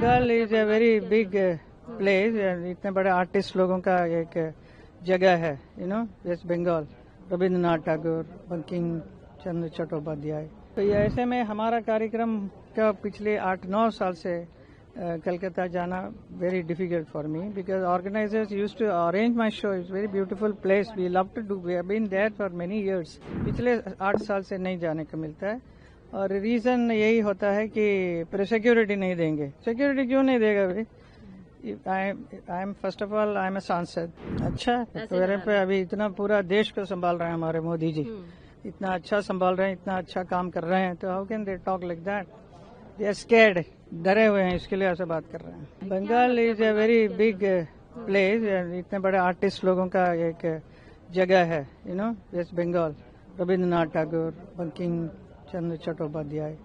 Bengal is a very big place, इतने बड़े artist लोगों का एक जगह है, वेस्ट बंगाल, रविंद्रनाथ टैगोर, बंकिम चंद्र चट्टोपाध्याय। तो ये ऐसे में हमारा कार्यक्रम का पिछले 8-9 साल से कलकत्ता जाना very difficult for me, because organisers used to arrange my show. It's very beautiful place, we love to do, we have been there for many years. पिछले 8 साल से नहीं जाने को मिलता है, और रीजन यही होता है कि सिक्योरिटी नहीं देंगे। सिक्योरिटी क्यों नहीं देगा भाई? I am first of all I am a सांसद। अच्छा, तो मेरे पे अभी इतना पूरा देश को संभाल रहे हैं हमारे मोदी जी, इतना अच्छा संभाल रहे हैं, इतना अच्छा काम कर रहे हैं, तो how can they talk like that? They are scared, डरे हुए हैं, इसके लिए ऐसे बात कर रहे हैं। Bengal is a very big place, इतने बड़े आर्टिस्ट लोगों का एक जगह है, West Bengal, Rabindranath Tagore, Bankim Chandra Chattopadhyay.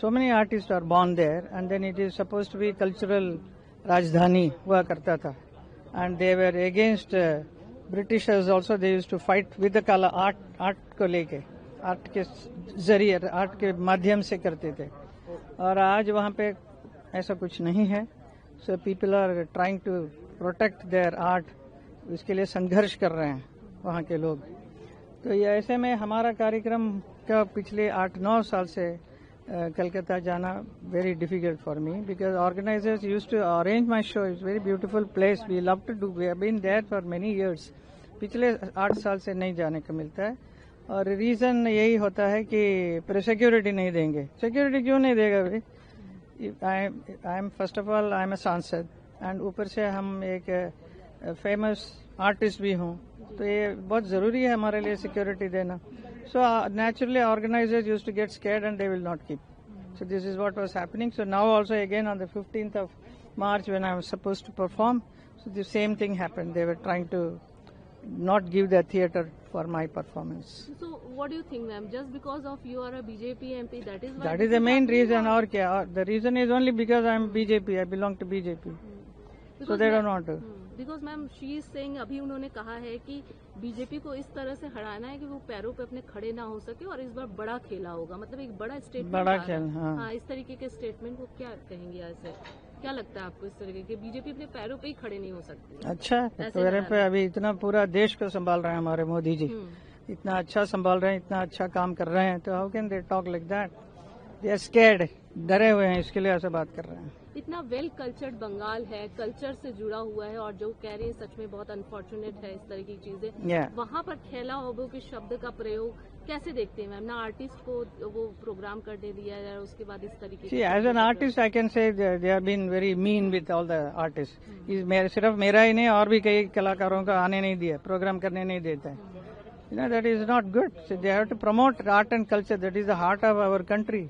So many artists are born there, and then it is supposed to be cultural राजधानी हुआ करता था, and they were against Britishers also. They used to fight with the color art को लेके, आर्ट के जरिए, आर्ट के माध्यम से करते थे, और आज वहाँ पे ऐसा कुछ नहीं है। So people are trying to protect their art, इसके लिए संघर्ष कर रहे हैं वहाँ के लोग। तो ये ऐसे में हमारा कार्यक्रम का पिछले 8-9 साल से कलकत्ता जाना very difficult for me, because organisers used to arrange my show. It's very beautiful place, we love to do, we have been there for many years. पिछले 8 साल से नहीं जाने को मिलता है, और रीजन यही होता है कि सिक्योरिटी नहीं देंगे। सिक्योरिटी क्यों नहीं देगा भाई? I am first of all I am a सांसद, एंड ऊपर से हम एक फेमस आर्टिस्ट भी हूँ, तो ये बहुत जरूरी है हमारे लिए सिक्योरिटी देना। So naturally organizers used to get scared and they will not keep. So this is what was happening. So now also again on the 15th of March when I was supposed to perform, so the same thing happened. They were trying to not give the theatre for my performance. So what do you think, ma'am? Just because of you are a BJP MP, that is why? That is the main reason. Or kya? The reason is only because I am BJP. I belong to BJP. So they don't want to. Because ma'am she is saying, अभी उन्होंने कहा है कि BJP को इस तरह से हराना है कि वो पैरों पे अपने खड़े ना हो सके, और इस बार बड़ा खेला होगा, मतलब एक बड़ा स्टेटमेंट, बड़ा खेल। हाँ, इस तरीके के स्टेटमेंट को क्या कहेंगे? ऐसे क्या लगता है आपको इस तरीके के? बीजेपी अपने पैरों पे ही खड़े नहीं हो सकती। अच्छा, तो मेरे पे अभी इतना पूरा देश को संभाल रहे हैं हमारे मोदी जी, इतना अच्छा संभाल रहे हैं, इतना अच्छा काम कर रहे हैं, तो how can they talk like that? They are scared, डरे हुए हैं, इसके लिए ऐसे बात कर रहे हैं। इतना वेल कल्चर्ड बंगाल है, कल्चर से जुड़ा हुआ है, और जो कह रहे हैं सच में बहुत अनफॉर्चुनेट है इस तरह की चीजें। वहाँ पर खेला होबो के शब्द का प्रयोग कैसे देखते हैं मैम? ना आर्टिस्ट को वो प्रोग्राम करने दिया है, उसके बाद इस तरीके से। As an artist I can say they are been very mean with all the artist. सिर्फ मेरा ही नहीं, और भी कई कलाकारों को आने नहीं दिया, प्रोग्राम करने नहीं देता है। That is not good. They have to promote art and culture, that is the heart of our country.